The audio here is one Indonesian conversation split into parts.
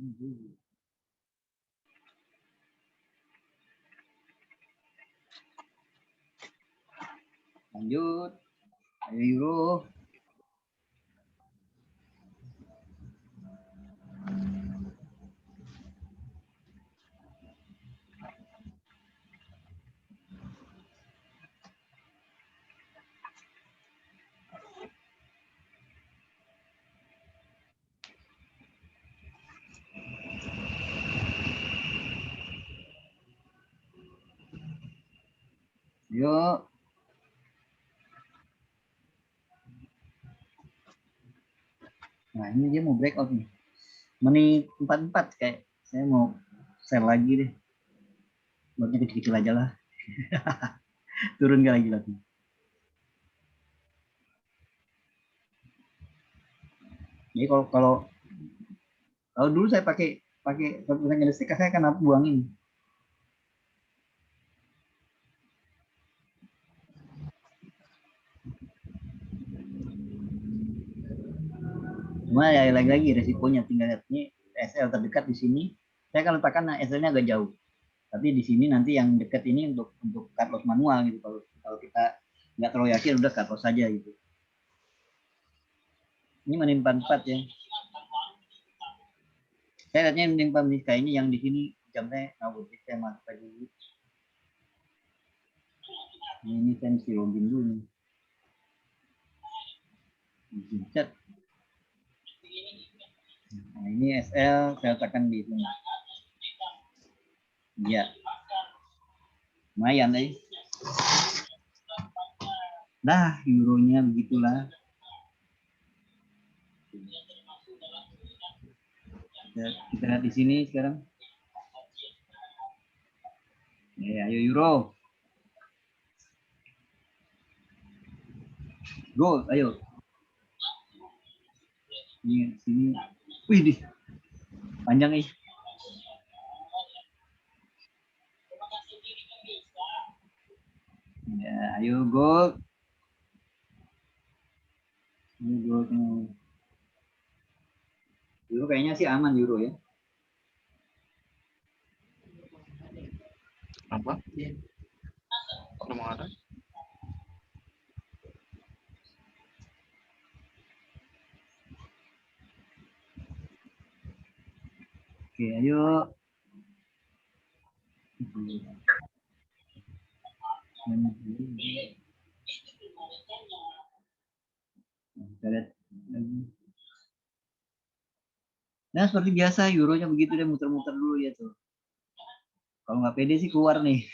Lanjut. Ayo euro. Yuk. Nah, ini dia mau breakout nih. Menit 44 kayak saya mau sell lagi deh. Buatnya kecil-kecil aja lah. Turun gak lagi lagi. Jadi kalau dulu saya pakai candlestick, saya akan buangin. Cuma ya lagi-lagi resikonya tinggal lihat ini SL terdekat di sini. Saya akan letakkan SL-nya agak jauh. Tapi di sini nanti yang dekat ini untuk cut loss manual gitu. Kalau kita nggak terlalu yakin udah cut loss saja gitu. Ini menimpa 4 ya. Saya lihatnya menimpa kayaknya yang di sini jamnya ngawur. Saya masuk aja dulu. Ini saya mesti login dulu nih. Chat. Nah, ini SL saya letakkan di sini. Ya. Lumayan deh. Nah, euronya begitulah. Kita lihat di sini sekarang. Ya, ayo euro. Gold, ayo. Ini sini. Wih, di panjang nih. Ya, ayo gold. Ini gold. Euro kayaknya sih aman euro ya. Apa? Kalau mau ada? Oke, ayo. Kita lihat lagi. Nah, seperti biasa euronya begitu deh, muter-muter dulu ya tuh. Kalau nggak pede sih keluar nih.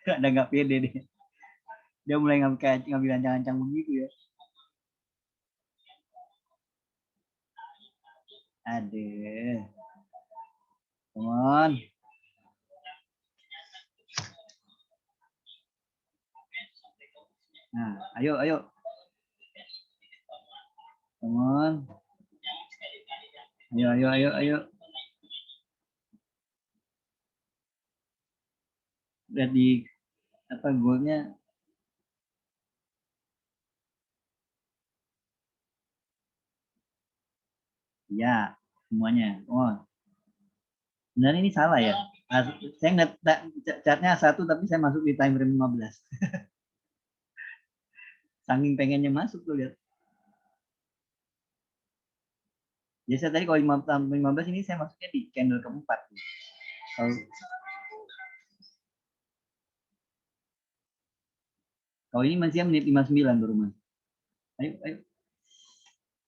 Ada nggak pede deh. Dia mulai ngambil ancang-ancang begitu ya. Aduh. Come on. Nah, ayo. Come on. Ayo. Lihat di apa golnya. Ya, semuanya. Oh, sebenarnya ini salah ya. Saya nggak chartnya 1 tapi saya masuk di time frame 15. Saking pengennya masuk tuh lihat. Jadi saya tadi kalau 15 ini saya masuknya di candle keempat. Kalau ini masih menit 59 baru mas. Ayo.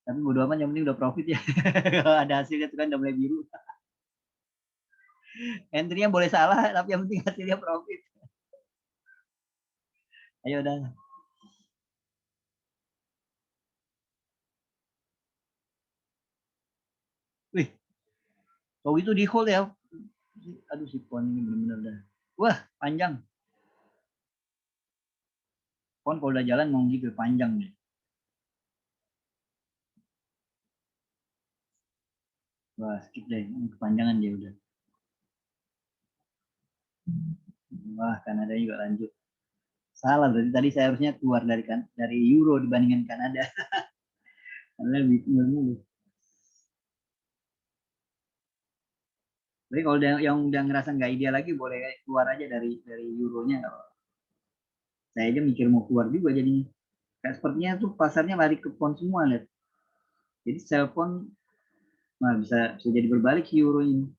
Tapi bodo amat yang penting udah profit ya. Kalau ada hasilnya itu kan udah mulai biru. Entry-nya boleh salah tapi yang penting hasilnya profit. Ayo udah. Wih. Kalau itu di hold ya. Aduh si pon ini benar-benar dah. Wah, panjang. Pon kalau udah jalan mau gitu panjang nih. Wah, skip deh. Kepanjangan dia udah. Wah, Kanada juga lanjut. Salah berarti tadi saya harusnya keluar dari euro dibandingkan Kanada. Karena lebih tinggal dulu. Tapi kalau yang udah ngerasa nggak ideal lagi boleh keluar aja dari euronya. Saya aja mikir mau keluar juga jadinya. Kayak sepertinya tuh pasarnya lari ke pound semua lihat. Jadi sell pound nah, bisa jadi berbalik si euro ini.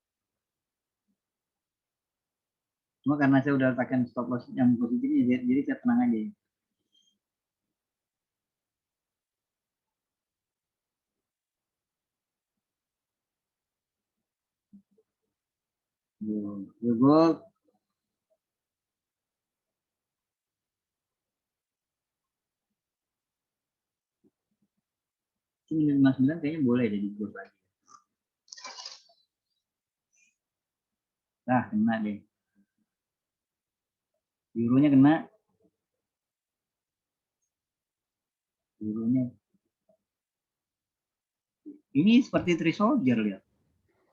Cuma karena saya udah letakkan stop loss yang positifnya, jadi saya tenang aja. Yo, ini 59 kayaknya boleh jadi gold lagi. Nah, kena deh. Euronya kena. Euronya. Ini seperti Three Soldier lihat.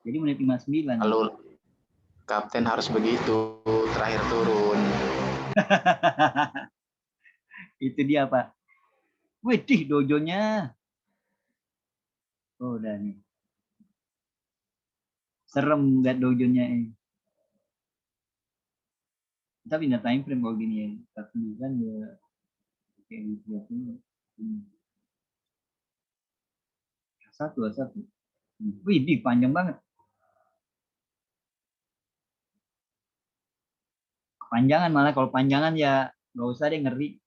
Jadi menit 59. Kalau kapten harus begitu, terakhir turun. Itu dia, Pak. Widih, dojonya. Oh, udah nih. Serem lihat dojonya ini. Kita pindah time frame kalau gini ya. Tapi kan ya kayak gitu. Satu, satu. Widih, panjang banget. Panjangan malah kalau panjangan ya nggak usah deh ngeri.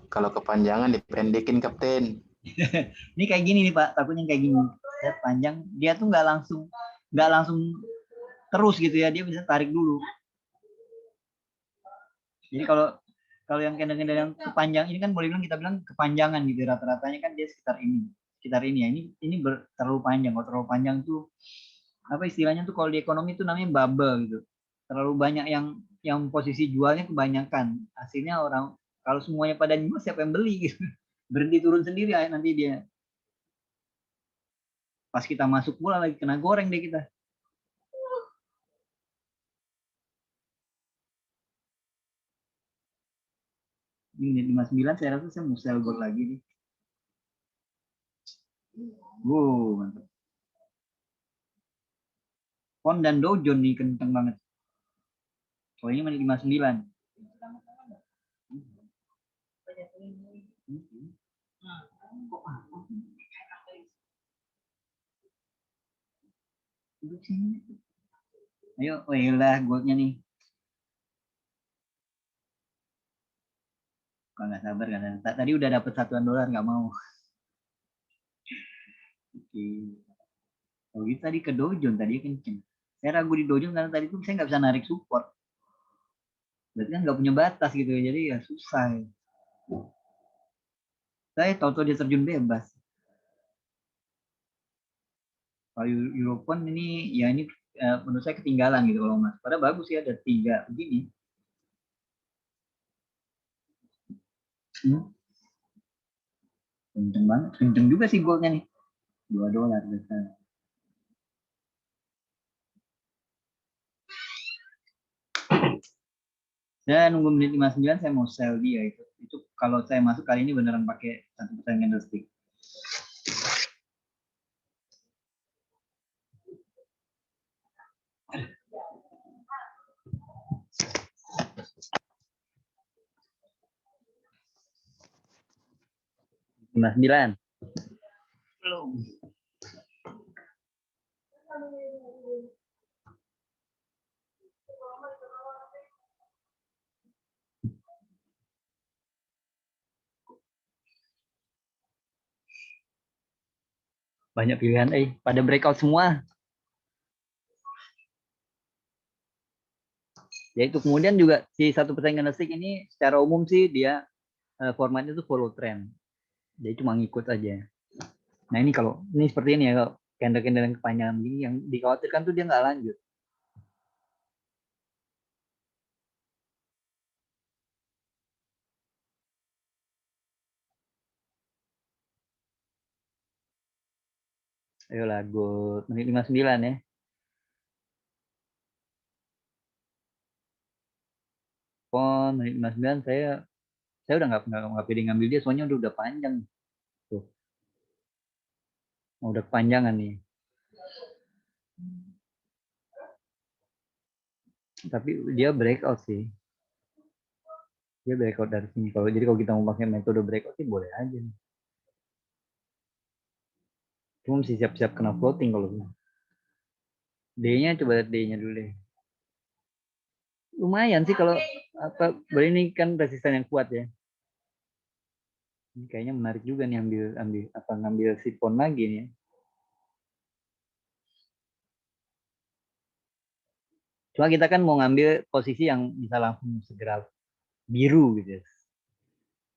Kalau kepanjangan dipendekin kapten. Ini kayak gini nih Pak, takutnya kayak gini. Lihat panjang, dia tuh nggak langsung terus gitu ya, dia bisa tarik dulu. Jadi kalau kalau yang candle-candle yang kepanjang ini kan boleh bilang kita bilang kepanjangan gitu, rata-ratanya kan dia sekitar ini ya. Ini terlalu panjang. Kalau terlalu panjang tuh apa istilahnya tuh kalau di ekonomi itu namanya bubble gitu. Terlalu banyak yang posisi jualnya kebanyakan. Hasilnya orang kalau semuanya pada jual siapa yang beli gitu. Berhenti turun sendiri nanti dia. Pas kita masuk pula lagi kena goreng deh kita. Ini 59 saya rasa saya mau sell gold lagi nih. Wow, mantap. Pon dan Dow Jones nih kenceng banget. Oh ini menit 59. Duduk sini. Ayo, oh iyalah goldnya nih. Kalau nggak sabar kan. Tadi udah dapat $1 nggak mau. Oke. Oh gitu tadi ke Dow Jones tadi kenceng. Saya ragu di Dow Jones karena tadi tuh saya nggak bisa narik support. Berarti kan nggak punya batas gitu ya. Jadi ya susah. Ya. Saya tahu-tahu dia terjun bebas. Kalau Europon ini ya ini menurut saya ketinggalan gitu kalau mas. Padahal bagus ya ada 3 begini. Hmm. Kenceng banget. Kenceng juga sih goldnya nih. $2 besar. Saya nunggu menit 59 saya mau sell dia itu. Itu kalau saya masuk kali ini beneran pakai 1% candlestick. $59. Belum. Banyak pilihan, pada breakout semua. Ya itu kemudian juga si 1% candlestick ini secara umum sih dia formatnya itu follow trend. Jadi cuma ngikut aja. Nah ini kalau ini seperti ini ya kalau candle-candle yang kepanjangan begini yang dikhawatirkan tuh dia nggak lanjut. Ayo lah, menit 59 ya. Pon menit 59 saya udah nggak pede ngambil dia soalnya udah panjang tuh. udah kepanjangan nih. Tapi dia breakout sih. Dia breakout dari sini. Jadi kalau kita mau pakai metode breakout sih boleh aja nih. Cuma mesti siap-siap kena floating kalau D-nya coba lihat D-nya dulu deh. Lumayan sih kalau apa ini kan resisten yang kuat ya. Ini kayaknya menarik juga nih ngambil sipon lagi nih. Cuma kita kan mau ngambil posisi yang bisa langsung segera biru gitu ya.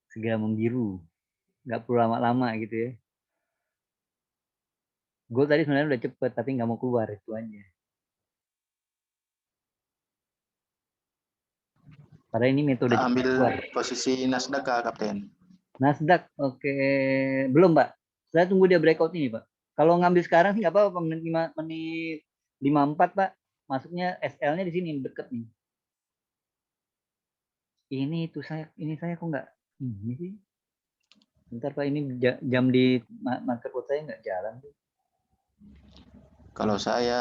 Segera membiru. Nggak perlu lama-lama gitu ya. Gold tadi sebenarnya udah cepet tapi nggak mau keluar itu aja. Karena ini metode Ambil keluar. posisi Nasdaq kah, Kapten? Nasdaq, oke. Belum, Pak. Saya tunggu dia breakout ini, Pak. Kalau ngambil sekarang sih nggak apa-apa, menit 54, Pak. Masuknya SL-nya di sini deket nih. Ini kok nggak ini sih. Bentar, Pak, ini jam di market code saya nggak jalan sih. Kalau saya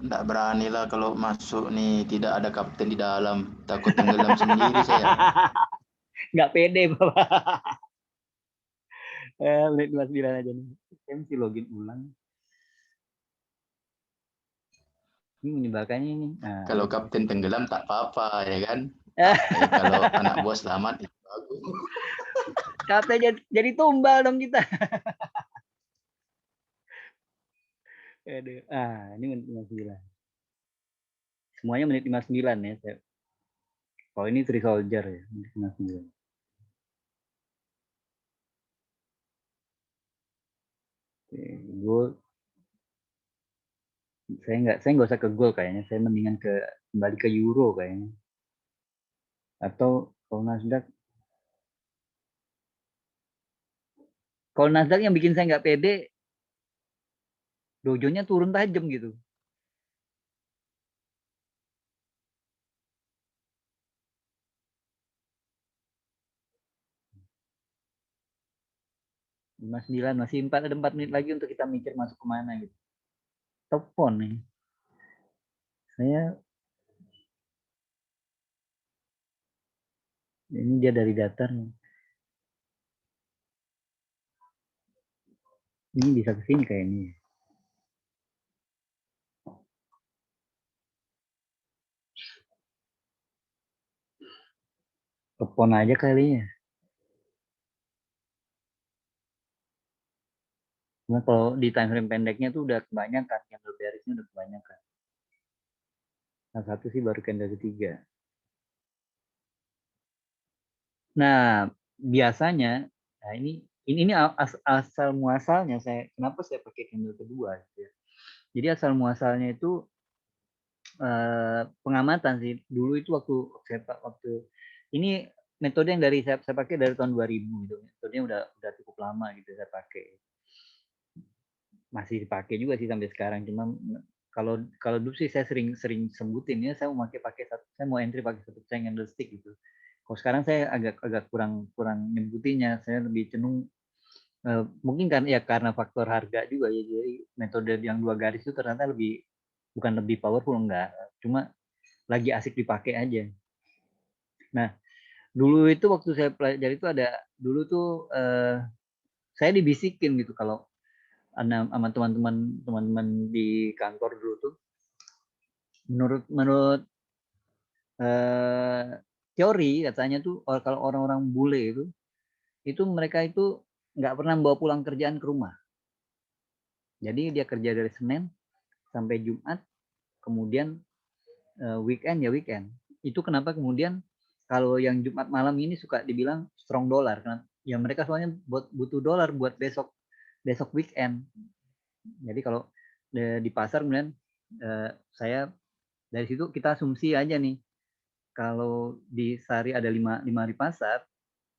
nggak berani lah kalau masuk nih tidak ada kapten di dalam, takut tenggelam sendiri saya. Nggak pede, Bapak. Menit 59 aja nih. Saya mesti login ulang. Ini menyebalkannya ini. Nah. Kalau kapten tenggelam tak apa-apa ya kan. Kalau anak buah selamat itu bagus. Kapten jadi tumbal dong kita. Aduh. Ini menit 59. Semuanya menit 59 ya. Kalau ini Three Soldier ya, menit 59. Oke, gold. Saya nggak usah ke gold kayaknya. Saya mendingan kembali ke euro kayaknya. Atau kalau Nasdaq yang bikin saya nggak pede, dojonya turun tajam gitu. Masih 4, ada 4 menit lagi untuk kita mikir masuk kemana gitu. Telepon nih. Ini dia dari datar nih. Ini bisa ke sini kayak ini. Telepon aja kali ya. Cuma kalau di time frame pendeknya tuh udah kebanyakan, candle bearishnya udah kebanyakan. Nah, satu sih baru candle ketiga. Nah, biasanya, nah ini asal muasalnya kenapa saya pakai candle kedua gitu ya. Jadi asal muasalnya itu pengamatan sih. Dulu itu waktu ini metode yang saya pakai dari tahun 2000 gitu. Metodenya udah cukup lama gitu saya pakai. Masih dipakai juga sih sampai sekarang. Cuma kalau dulu sih saya sering sebutin ya, saya mau entry pakai satu candlestick gitu. Kalau sekarang saya agak kurang nyebutinnya. Saya lebih cenderung mungkin karena faktor harga juga ya. Jadi metode yang 2 garis itu ternyata bukan lebih powerful, enggak. Cuma lagi asik dipakai aja. Nah, dulu itu waktu saya pelajari itu dulu tuh saya dibisikin gitu kalau sama teman-teman di kantor dulu tuh menurut teori katanya tuh kalau orang-orang bule itu mereka itu nggak pernah bawa pulang kerjaan ke rumah. Jadi dia kerja dari Senin sampai Jumat, kemudian weekend ya weekend. Itu kenapa kemudian kalau yang Jumat malam ini suka dibilang strong dollar, karena ya mereka soalnya butuh dolar buat besok weekend. Jadi kalau di pasar kemudian saya dari situ kita asumsi aja nih, kalau di sehari ada 5 hari pasar,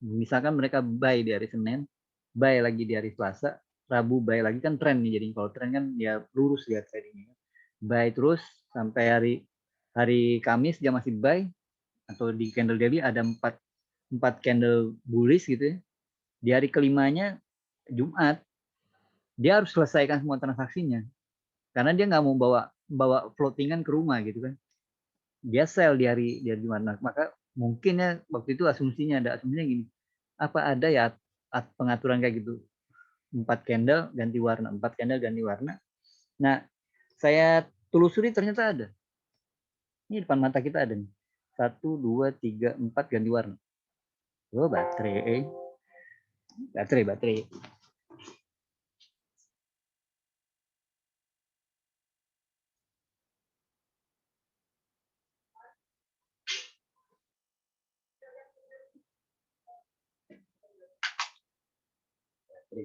misalkan mereka buy di hari Senin, buy lagi di hari Selasa, Rabu buy lagi, kan tren nih. Jadi kalau tren kan ya lurus lihat tradingnya. Buy terus sampai hari Kamis dia masih buy, atau di candle daily ada 4 candle bullish gitu ya. Di hari kelimanya Jumat dia harus selesaikan semua transaksinya karena dia nggak mau bawa floatingan ke rumah gitu kan. Dia sell di hari Jumat. Maka mungkin ya waktu itu asumsinya gini, apa ada ya pengaturan kayak gitu, 4 candle ganti warna, 4 candle ganti warna. Nah, saya telusuri ternyata ada. Ini depan mata kita ada nih. 1, 2, 3, 4 ganti warna. Oh, baterai. Baterai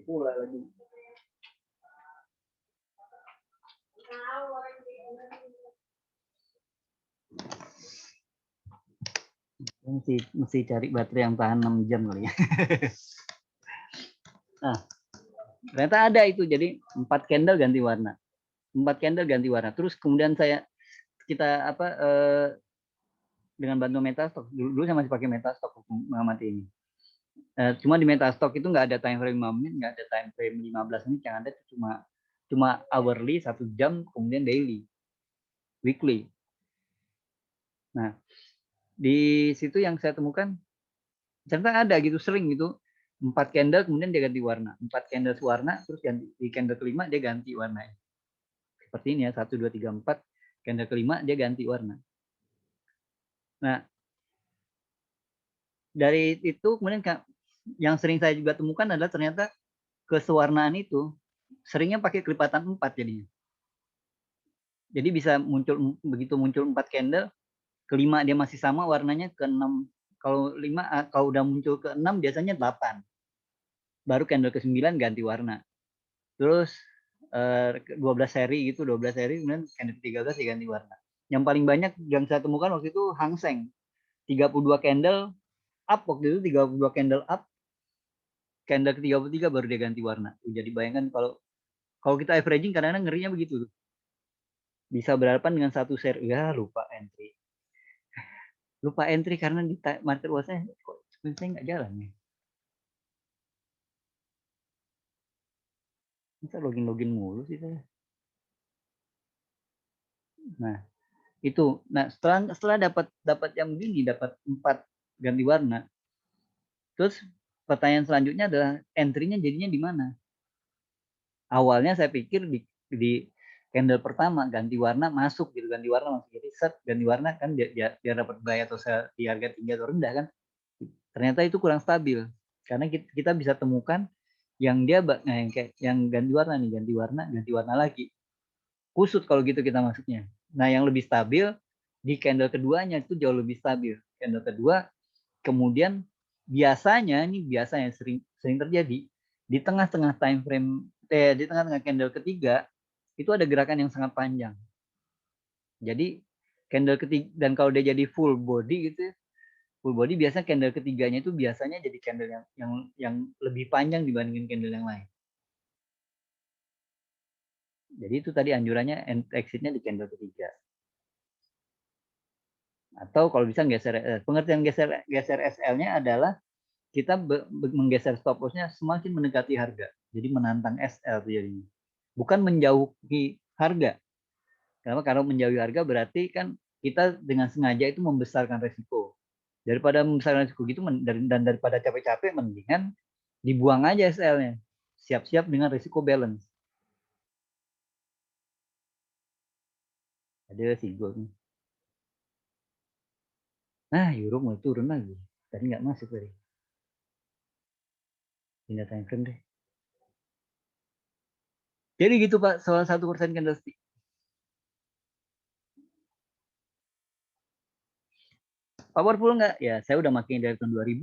pula lagi. Mesti cari baterai yang tahan 6 jam kali ya. Nah, ternyata ada itu. Jadi 4 candle ganti warna. 4 candle ganti warna. Terus kemudian kita dengan bantu Metastock. Dulu saya masih pakai Metastock untuk mengamati ini. Cuma di Metastock itu nggak ada time frame 5 menit, nggak ada time frame 15 menit. Yang ada itu cuma hourly 1 jam, kemudian daily, weekly. Nah, di situ yang saya temukan ternyata ada gitu, sering gitu, 4 candle kemudian dia ganti warna, 4 candle warna, terus di candle kelima dia ganti warna. Seperti ini ya, 1, 2, 3, 4, candle kelima dia ganti warna. Nah, dari itu kemudian yang sering saya juga temukan adalah ternyata kesewarnaan itu seringnya pakai kelipatan 4 jadinya. Jadi bisa begitu muncul 4 candle, kelima dia masih sama warnanya, ke-6 kalau udah muncul ke-6 biasanya 8. Baru candle ke-9 ganti warna. Terus 12 seri gitu, 12 seri kemudian candle ke-13 ya ganti warna. Yang paling banyak yang saya temukan waktu itu Hang Seng. 32 candle up waktu itu, 32 candle up, candle ke-33 baru dia ganti warna. Jadi bayangkan kalau kita averaging kadang-kadang ngerinya begitu. Bisa berhadapan dengan satu seri. Ya lupa entry karena di market watch-nya kok saya nggak jalan nih. Bisa login mulu sih saya. Nah, itu. Nah, setelah dapat yang begini, dapat 4 ganti warna. Terus pertanyaan selanjutnya adalah entry-nya jadinya di mana? Awalnya saya pikir di candle pertama ganti warna masuk gitu, ganti warna masuk, jadi set ganti warna kan dia dapat buy atau di harga tinggi atau rendah kan. Ternyata itu kurang stabil karena kita bisa temukan yang dia yang ganti warna lagi. Kusut kalau gitu kita masuknya. Nah, yang lebih stabil di candle keduanya itu jauh lebih stabil. Candle kedua kemudian biasanya sering terjadi di tengah-tengah time frame di tengah-tengah candle ketiga itu ada gerakan yang sangat panjang. Jadi candle ketiga, dan kalau dia jadi full body gitu ya, full body biasanya candle ketiganya itu biasanya jadi candle yang lebih panjang dibandingin candle yang lain. Jadi itu tadi anjurannya exitnya di candle ketiga. Atau kalau bisa pengertian geser SL-nya adalah kita menggeser stop loss-nya semakin mendekati harga. Jadi menantang SL jadinya. Bukan menjauhi harga. Karena kalau menjauhi harga berarti kan kita dengan sengaja itu membesarkan resiko. Daripada membesarkan resiko gitu dan daripada capek-capek mendingan dibuang aja SL-nya. Siap-siap dengan resiko balance. Ada sih gue. Nah, euro mau turun lagi. Tadi nggak masuk tadi. Pindah time frame deh. Jadi gitu Pak, salah 1% candlestick. Powerful nggak? Ya, saya udah makin dari tahun 2000.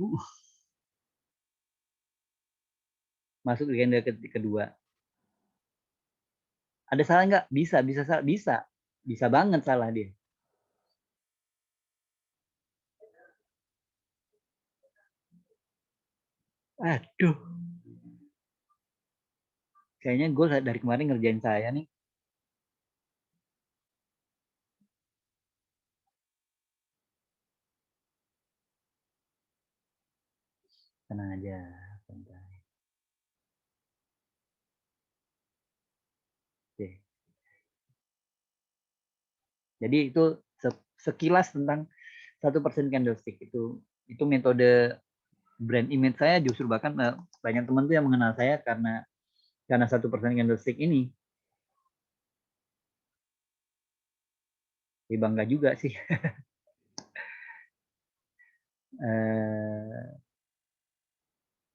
Masuk di candle kedua. Ada salah nggak? Bisa banget salah dia. Aduh. Kayaknya gue dari kemarin ngerjain saya nih. Tenang aja. Jadi itu sekilas tentang 1% candlestick itu metode brand image saya, justru bahkan banyak teman tuh yang mengenal saya karena 1% candlestick ini. Jadi bangga juga sih.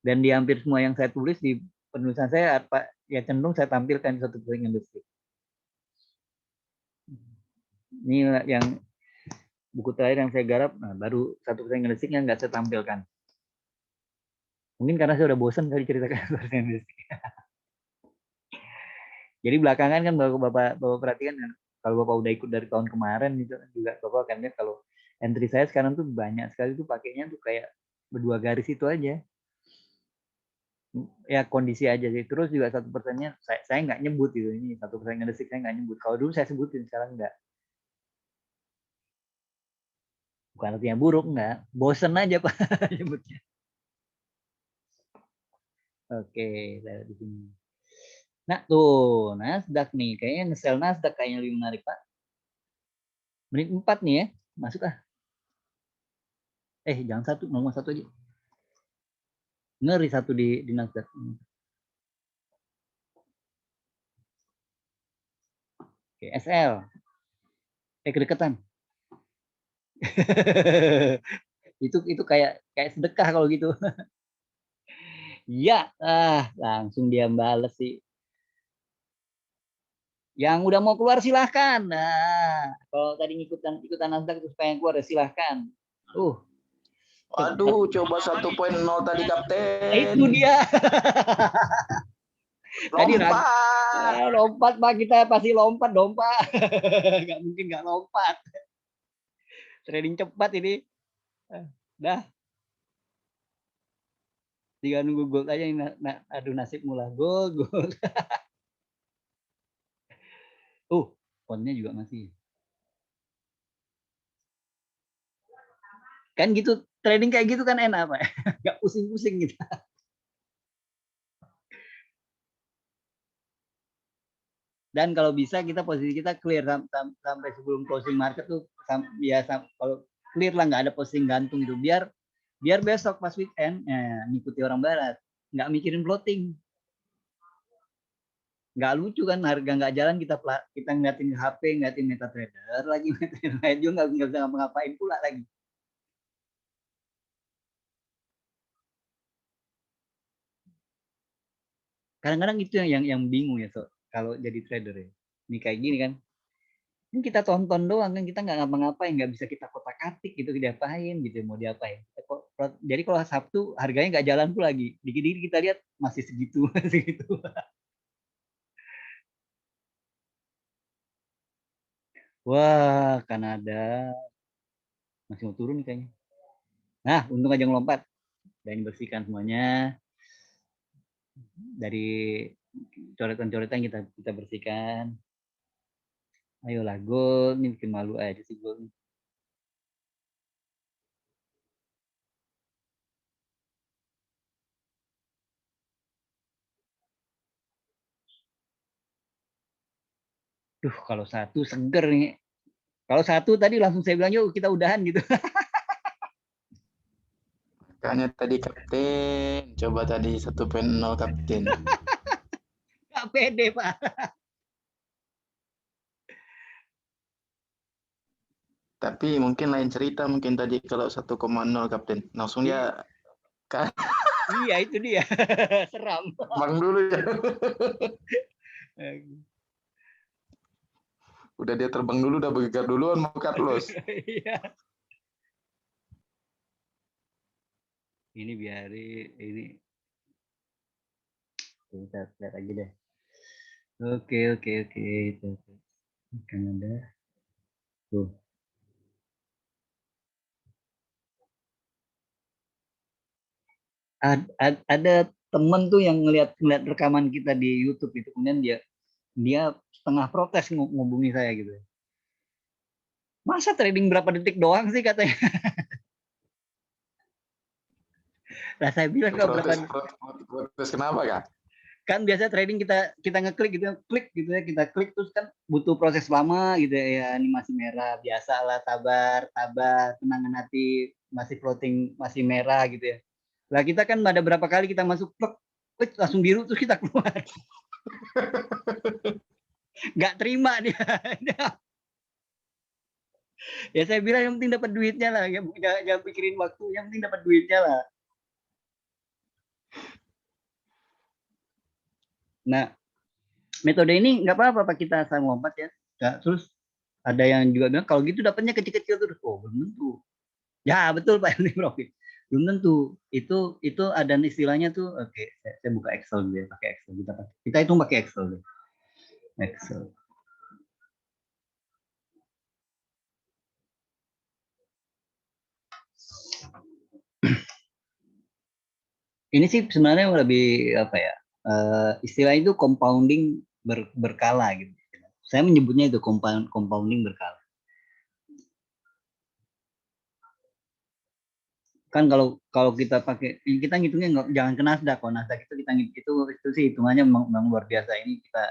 Dan di hampir semua yang saya tulis di penulisan saya apa ya cenderung saya tampilkan 1% candlestick. Ini yang buku terakhir yang saya garap, nah baru 1% candlesticknya nggak saya tampilkan. Mungkin karena saya udah bosan kali ceritakan 1% candlestick. Jadi belakangan kan bapak perhatikan kalau bapak udah ikut dari tahun kemarin itu juga bapak akan lihat kalau entry saya sekarang tuh banyak sekali tuh pakainya tuh kayak berdua garis itu aja. Ya kondisi aja sih. Terus juga 1%-nya saya nggak nyebut gitu, ini 1% candlestick saya nggak nyebut. Kalau dulu saya sebutin, sekarang nggak. Bukan artinya buruk, nggak. Bosen aja Pak nyebutnya. Oke, saya di sini. Nah tuh, Nasdaq nih. Kayaknya nge-sell Nasdaq kayaknya lebih menarik Pak. Menit 4 nih ya. Masuk ah. Jangan satu, nomor satu aja. Ngeri satu di Nasdaq. Oke, SL. Kedekatan. itu kayak sedekah kalau gitu. Ya, langsung dia bales sih. Yang udah mau keluar silahkan. Nah, kalau tadi ikutan Nasdaq terus pengen keluar ya silahkan. Waduh, coba 1.0 tadi kapten. Itu dia. Tadi Lompat. Lompat Pak, kita pasti lompat dong Pak. Nggak mungkin nggak lompat. Trading cepat ini. Dah. Tinggal nunggu gold aja. Aduh nasib mula gold. Poundnya juga masih. Kan gitu, trading kayak gitu kan enak Pak. Nggak pusing-pusing gitu. Dan kalau bisa kita posisi kita clear sampai sebelum closing market tuh biasa kalau clear lah, nggak ada posting gantung itu biar besok pas weekend ngikuti orang barat, nggak mikirin floating. Nggak lucu kan, harga nggak jalan kita ngeliatin HP, ngeliatin MetaTrader lagi, MetaTrader juga nggak bisa ngapain pula lagi. Kadang-kadang itu yang bingung ya kalau jadi trader ya. Ini kayak gini kan, ini kita tonton doang kan, kita nggak ngapa-ngapain, nggak bisa kita kotak-katik gitu, diapain gitu, mau diapain. Jadi kalau Sabtu harganya nggak jalan pun lagi, dikit-dikit kita lihat masih segitu, segitu. Wah, Kanada masih mau turun nih kayaknya. Nah, untung aja ngelompat dan bersihkan semuanya dari coretan-coretan, kita bersihkan. Ayolah gold, ini bikin malu aja sih gold. Kalau satu seger nih. Kalau satu tadi langsung saya bilang yuk kita udahan gitu. Makanya tadi kapten, coba tadi 1.0 kapten. Gak pede Pak. Tapi mungkin lain cerita mungkin tadi kalau 1.0 kapten. Langsung dia Iya itu dia. Seram. Bang dulu ya. Udah dia terbang dulu, udah bergegar duluan mau cut loss. Iya. Ini biarin ini. Kita lihat lagi deh. Oke. Kanada. Tuh. Ada temen tuh yang ngeliat rekaman kita di YouTube itu, kemudian dia setengah protes ngubungi saya gitu. Masa trading berapa detik doang sih katanya. Nah saya bilang kalau berapa protes kenapa Kak? Kan biasa trading kita ngeklik gitu, klik gitu ya, kita klik terus kan butuh proses lama gitu ya, ya animasi merah biasa lah, sabar sabar, tenangkan hati, masih floating, masih merah gitu ya. Lah kita kan ada berapa kali kita masuk klik, klik langsung biru terus kita keluar. Nggak terima dia. Ya saya bilang yang penting dapat duitnya lah, jangan pikirin waktu, yang penting dapat duitnya lah. Nah, metode ini nggak apa-apa Pak, kita asal lompat ya. Nah, terus ada yang juga bilang kalau gitu dapatnya kecil-kecil terus. Oh, belum tentu. Ya, betul Pak, ini profit. Belum tentu. Itu ada istilahnya tuh, oke, saya buka Excel dulu ya, pakai Excel kita hitung pakai Excel dulu. Excel. Ini sih sebenarnya lebih apa ya? Istilah itu compounding berkala gitu. Saya menyebutnya itu compounding berkala. Kan kalau kalau kita pakai, kita ngitungnya jangan ke Nasdaq. Kalau Nasdaq itu kita itu sih hitungannya memang luar biasa. Ini kita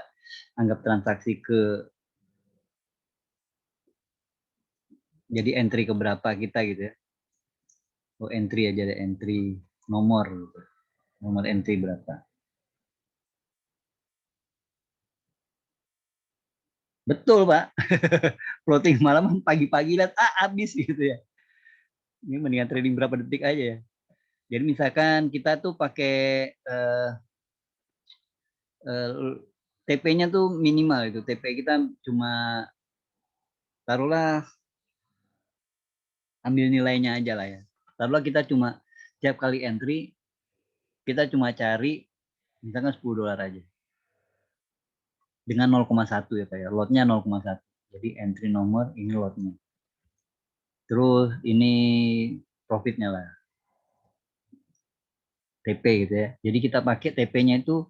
anggap transaksi ke, jadi entry ke berapa kita gitu ya. Oh, entry aja ada entry nomor gitu. Nomor entry berapa. Betul Pak. Floating malam pagi-pagi lihat habis gitu ya. Ini mendingan trading berapa detik aja ya. Jadi misalkan kita tuh pakai TP-nya tuh minimal itu. TP kita cuma taruhlah, ambil nilainya aja lah ya. Taruhlah kita cuma tiap kali entry kita cuma cari misalkan $10 aja. Dengan 0,1 ya Pak ya. Lotnya 0,1. Jadi entry nomor ini lotnya. Terus ini profitnya lah. TP gitu ya. Jadi kita pakai TP-nya itu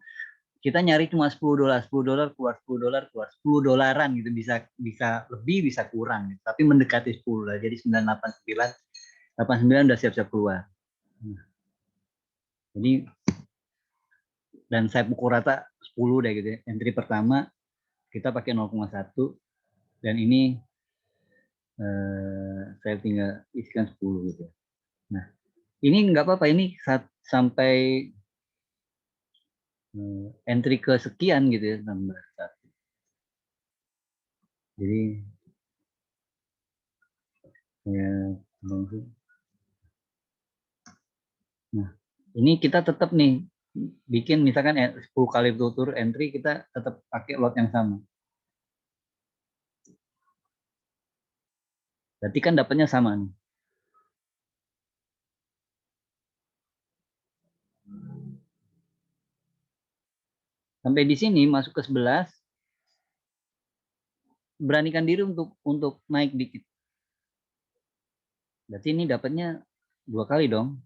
kita nyari cuma $10, $10 keluar, $10 keluar, $10 gitu, bisa bisa lebih bisa kurang gitu. Tapi mendekati 10 lah. Jadi 989 udah siap-siap keluar. Jadi dan saya pukul rata 10 deh gitu ya. Entry pertama kita pakai 0,1 dan ini saya tinggal isikan 10 gitu. Nah, ini nggak apa-apa, ini sampai entry ke sekian gitu ya, tambah 1. Jadi ya, nah ini kita tetap nih bikin misalkan 10 kali tutur entry, kita tetap pakai lot yang sama. Berarti kan dapatnya sama nih. Sampai di sini masuk ke 11, beranikan diri untuk naik dikit. Berarti ini dapatnya 2 kali dong.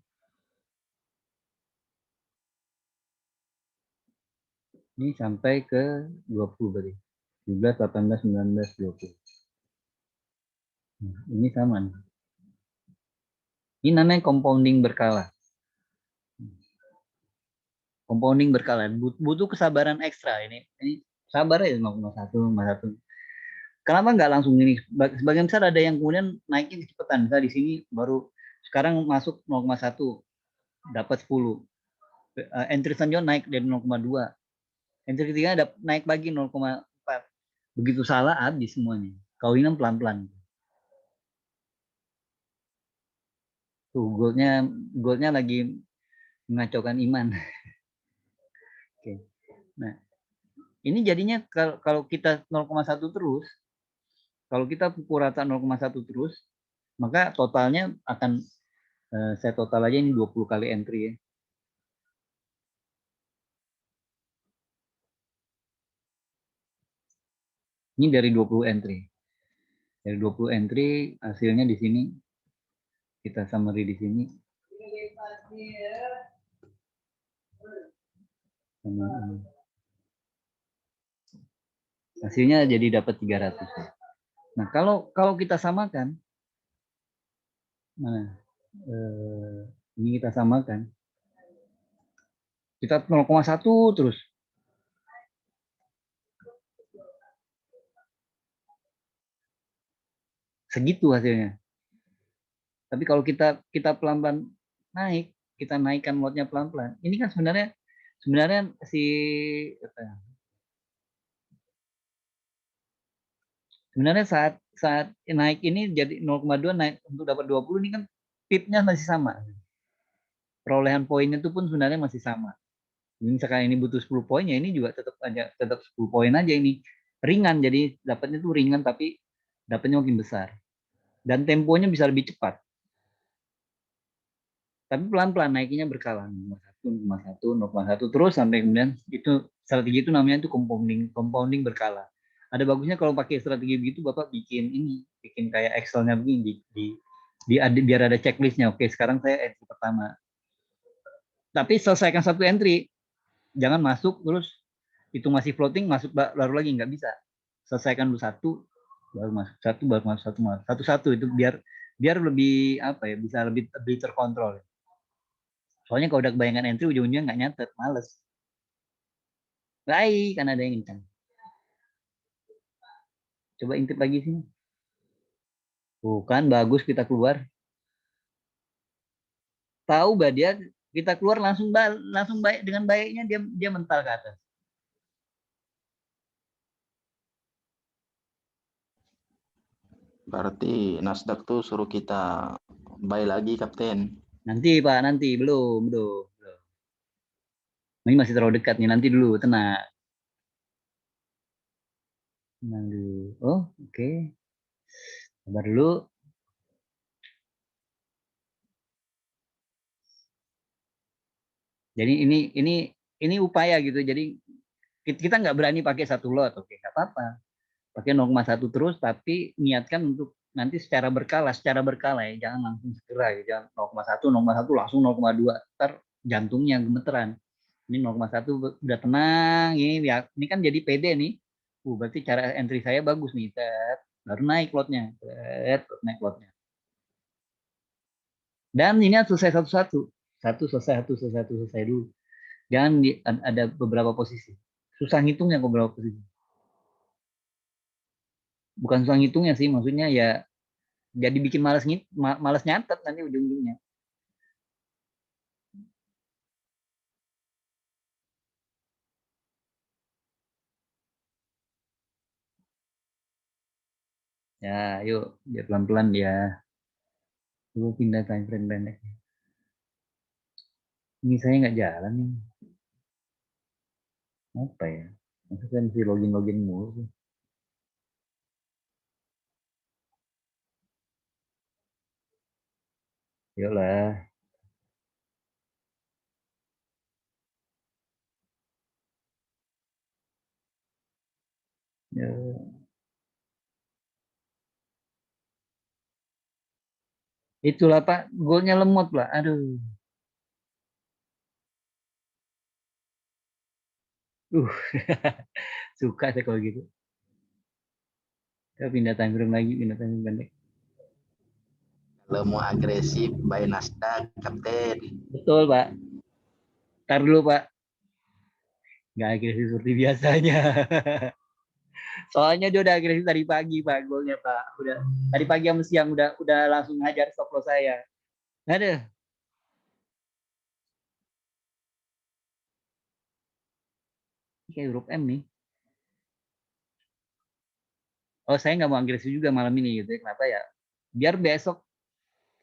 Ini sampai ke 20 berarti. 17, 18, 19, 20. Nah, ini sama nih. Ini namanya compounding berkala. Compounding berkala. Butuh kesabaran ekstra ini. Ini sabar ya 0,1, 0,1. Kenapa nggak langsung ini? Sebagian besar ada yang kemudian naiknya kecepatan. Misalnya di sini baru sekarang masuk 0,1, dapat 10. Entry selanjutnya naik dari 0,2. Entry ketiga naik lagi 0,4. Begitu salah habis semuanya. Kawinan pelan-pelan. Tuh goldnya lagi mengacaukan iman. Oke. Nah, ini jadinya kalau kita 0,1 terus, kalau kita pukul rata 0,1 terus, maka totalnya akan saya total aja ini 20 kali entry ya. Ini dari 20 entry. Dari 20 entry hasilnya di sini kita summary di sini. Hasilnya jadi dapat 300. Nah, kalau kita samakan, nah, ini kita samakan, kita 0,1 terus. segitu hasilnya. Tapi kalau kita pelan-pelan naik, kita naikkan lotnya pelan-pelan. Ini kan sebenarnya si apa ya, sebenarnya saat saat naik ini jadi 0,2 naik untuk dapat 20 ini kan pipnya masih sama. Perolehan poinnya itu pun sebenarnya masih sama. Jadi misalkan ini butuh 10 poin ya ini juga tetap 10 poin aja ini. Ringan jadi dapatnya tuh ringan tapi dapatnya makin besar. Dan temponya bisa lebih cepat. Tapi pelan-pelan naiknya berkala 0,1, 0,1 terus sampai kemudian itu strategi itu namanya itu compounding berkala. Ada bagusnya kalau pakai strategi begitu Bapak bikin kayak Excel-nya begini biar ada checklistnya. Oke, sekarang saya entry pertama. Tapi selesaikan satu entry, jangan masuk terus itu masih floating masuk baru lagi nggak bisa. Selesaikan dulu satu baru masuk satu itu biar biar lebih apa ya bisa lebih terkontrol. Soalnya kalau udah kebanyakan entry ujung-ujungnya nggak nyatet, males. Baik, kan ada yang kencang. Coba intip lagi sini. Bukan bagus kita keluar. Tahu bah dia kita keluar langsung baik dengan baiknya dia mental ke atas. Berarti Nasdaq tuh suruh kita buy lagi, Kapten. Nanti Pak, nanti belum. Ini masih terlalu dekat nih, nanti dulu tenang. Tenang dulu. Oh, oke. Sabar dulu. Jadi ini upaya gitu. Jadi kita nggak berani pakai satu lot, oke, nggak apa-apa. Pakai 0,1 terus, tapi niatkan untuk nanti secara berkala ya, jangan langsung segera ya, jangan 0,1 langsung 0,2, ntar jantungnya gemeteran. Ini 0,1 udah tenang, ini kan jadi pede nih. Berarti cara entry saya bagus nih, baru naik lotnya, naik lotnya. Dan ini harus selesai satu-satu, satu selesai dulu. Jangan ada beberapa posisi. Susah ngitungnya beberapa posisi. Bukan susah ngitungnya sih, maksudnya ya jadi bikin malas nyatet nanti ujung-ujungnya. Ya, yuk dia pelan-pelan dia. Coba pindah time frame pendek. Ini saya nggak jalan nih. Apa ya? Maksudnya mesti login mulu. Yuk lah. Yuk. Itulah Pak, golnya lemot lah. Aduh. Uh, suka saya kalau gitu. Kita pindah time frame lagi, pindah time frame pendek. Kalau mau agresif, buy Nasdaq, Kapten. Betul Pak. Ntar dulu Pak. Nggak agresif seperti biasanya. Soalnya dia udah agresif tadi pagi Pak, golnya Pak. Udah tadi pagi sama siang udah langsung hajar stop loss saya. Aduh. Kayak huruf M nih. Oh saya nggak mau agresif juga malam ini gitu ya. Kenapa ya? Biar besok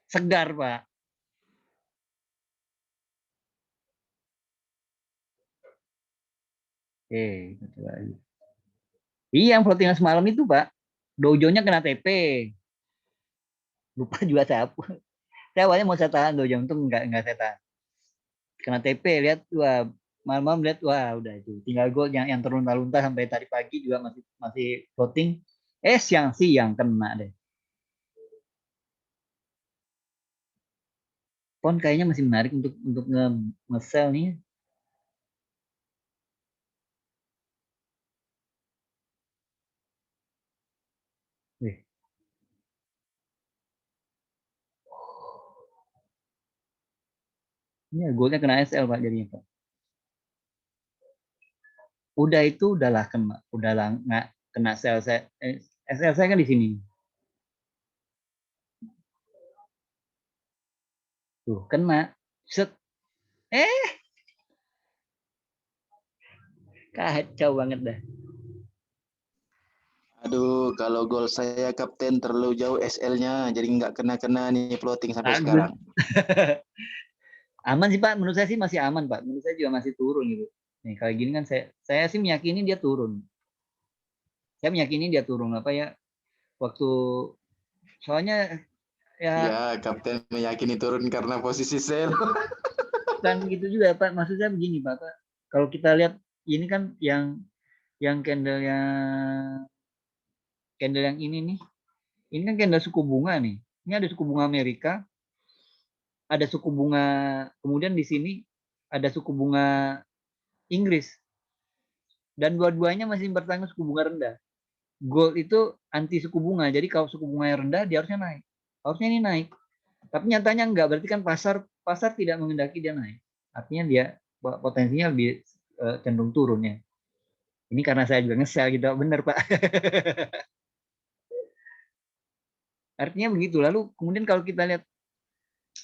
segar Pak. Coba lagi. Iya yang floating semalam itu Pak. Dojonya kena TP. Lupa juga saya. Saya awalnya mau saya tahan dojo, untung nggak saya tahan. Kena TP lihat wah malam-malam lihat wah udah itu tinggal gol yang terlunta-lunta sampai tadi pagi juga masih masih floating. Siang kena deh. Pon kayaknya masih menarik untuk nge-sell nih. Wih. Ini golnya kena SL Pak jadinya Pak. Udah itu udahlah kena, udahlah nggak kena sell saya. SL saya kan di sini. Tuh, kena. Set. Kacau banget dah. Aduh, kalau gol saya kapten terlalu jauh SL-nya, jadi nggak kena-kena nih floating sampai Bagus. sekarang. Aman sih Pak, menurut saya sih masih aman Pak. Menurut saya juga masih turun gitu. Nih kayak gini kan saya sih meyakini dia turun. Saya meyakini dia turun apa ya? Waktu soalnya ya Ya, kapten meyakini turun karena posisi sel. bukan gitu juga Pak. Maksud saya begini Pak. Kalau kita lihat ini kan yang candle yang ini nih. Ini kan candle suku bunga nih. Ini ada suku bunga Amerika, ada suku bunga, kemudian di sini ada suku bunga Inggris. Dan dua-duanya masih bertanggung suku bunga rendah. Gold itu anti suku bunga. Jadi kalau suku bunganya rendah, dia harusnya naik. Harusnya ini naik. Tapi nyatanya enggak. Berarti kan pasar tidak mengendaki dia naik. Artinya dia potensinya lebih cenderung turun ya. Ini karena saya juga nge-sell gitu. Bener Pak. Artinya begitu. Lalu kemudian kalau kita lihat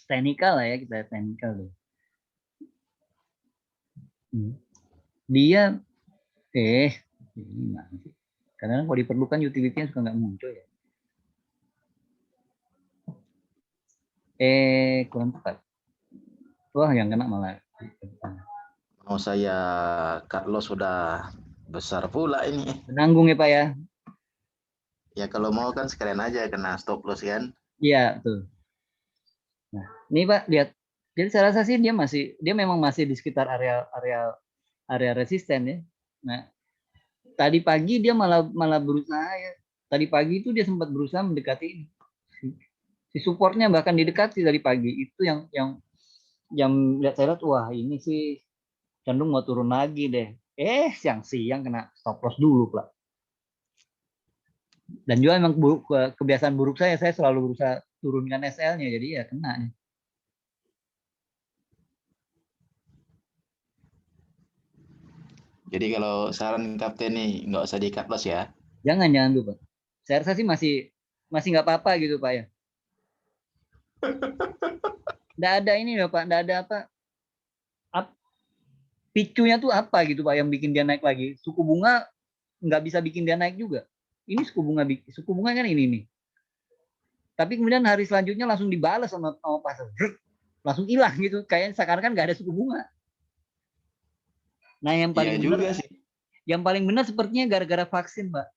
teknikal lah ya. Kita lihat teknikal deh. Dia ini mana sih? Karena kalau diperlukan utility-nya suka nggak muncul ya. Kurang tepat. Wah, yang kena malah. Mau saya cut loss sudah besar pula ini. Menanggung ya Pak ya. Ya kalau mau kan sekalian aja kena stop loss kan. Iya, betul. Nah, ini Pak lihat. Jadi saya rasa sih dia memang masih di sekitar area resisten ya. Nah, tadi pagi dia malah berusaha ya. Tadi pagi itu dia sempat berusaha mendekati ini. Si supportnya bahkan didekati tadi pagi. Itu yang lihat saya lihat wah ini sih cenderung mau turun lagi deh. Siang-siang kena stop loss dulu Pak. Dan juga memang kebiasaan buruk saya selalu berusaha turunkan SL-nya jadi ya kena. Jadi kalau saran kapten nih nggak usah di cut loss ya. Jangan dulu Pak. Saya rasa sih masih nggak apa-apa gitu Pak ya. Nggak ada ini loh Pak, nggak ada apa picunya tuh apa gitu Pak yang bikin dia naik lagi. Suku bunga nggak bisa bikin dia naik juga. Ini suku bunga kan ini nih. Tapi kemudian hari selanjutnya langsung dibalas sama pasar. Langsung hilang gitu. Kayaknya sekarang kan nggak ada suku bunga. Nah yang paling benar juga sih. Yang paling benar sepertinya gara-gara vaksin Pak.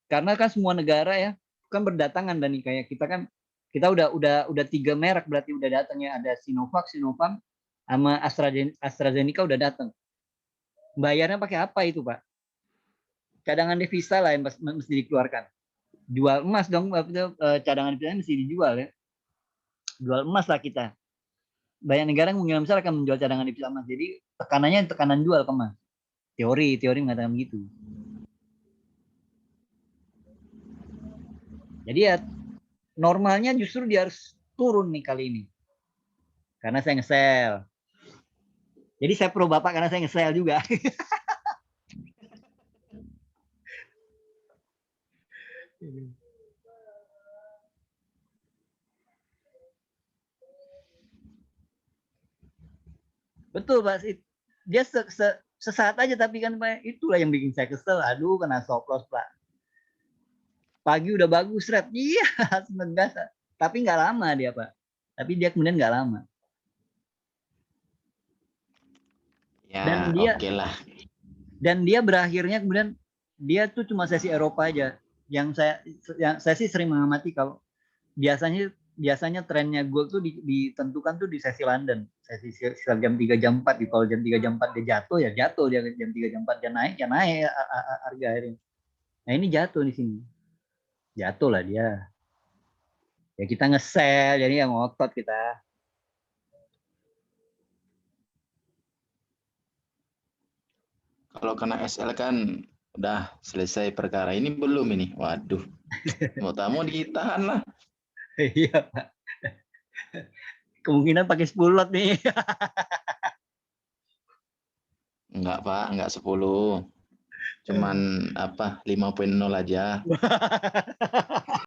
Karena kan semua negara ya kan berdatangan dan nih kayak kita udah 3 merek berarti udah datangnya ada Sinovac, Sinovac sama AstraZeneca udah datang. Bayarnya pakai apa itu Pak? Cadangan devisa lah yang mesti dikeluarkan. Jual emas dong, cadangan devisa mesti dijual ya. Jual emas lah kita. Banyak negara yang mengirim besar akan menjual cadangan devisa emas. Jadi tekanannya tekanan jual ke emas. Teori mengatakan begitu. Jadi ya normalnya justru dia harus turun nih kali ini. Karena saya nge-sell. Jadi saya pro Bapak karena saya nge-sell juga. Betul Pak. Dia sesaat aja tapi kan Pak itulah yang bikin saya kesel. Aduh kena stop loss Pak. Pagi udah bagus red. Iya, ngegas. Tapi nggak lama dia Pak. Tapi dia kemudian nggak lama. Ya, oke lah. Dan dia berakhirnya kemudian dia tuh cuma sesi Eropa aja. Yang saya sih sering mengamati kalau biasanya trennya gold tuh ditentukan tuh di sesi London. Sesi sekitar jam 3 jam 4 di kalau jam 3 jam 4 dia jatuh dia jam 3 jam 4 dia naik harga akhirnya. Nah, ini jatuh di sini. Jatuh lah dia. Ya kita nge-sell jadi yang ngotot kita. Kalau kena SL kan udah selesai perkara. Ini belum ini. Waduh. Mau tamu ditahan lah. Iya, Pak. Kemungkinan pakai 10 lot nih. Enggak, Pak. Enggak 10. Cuman 5.0 aja.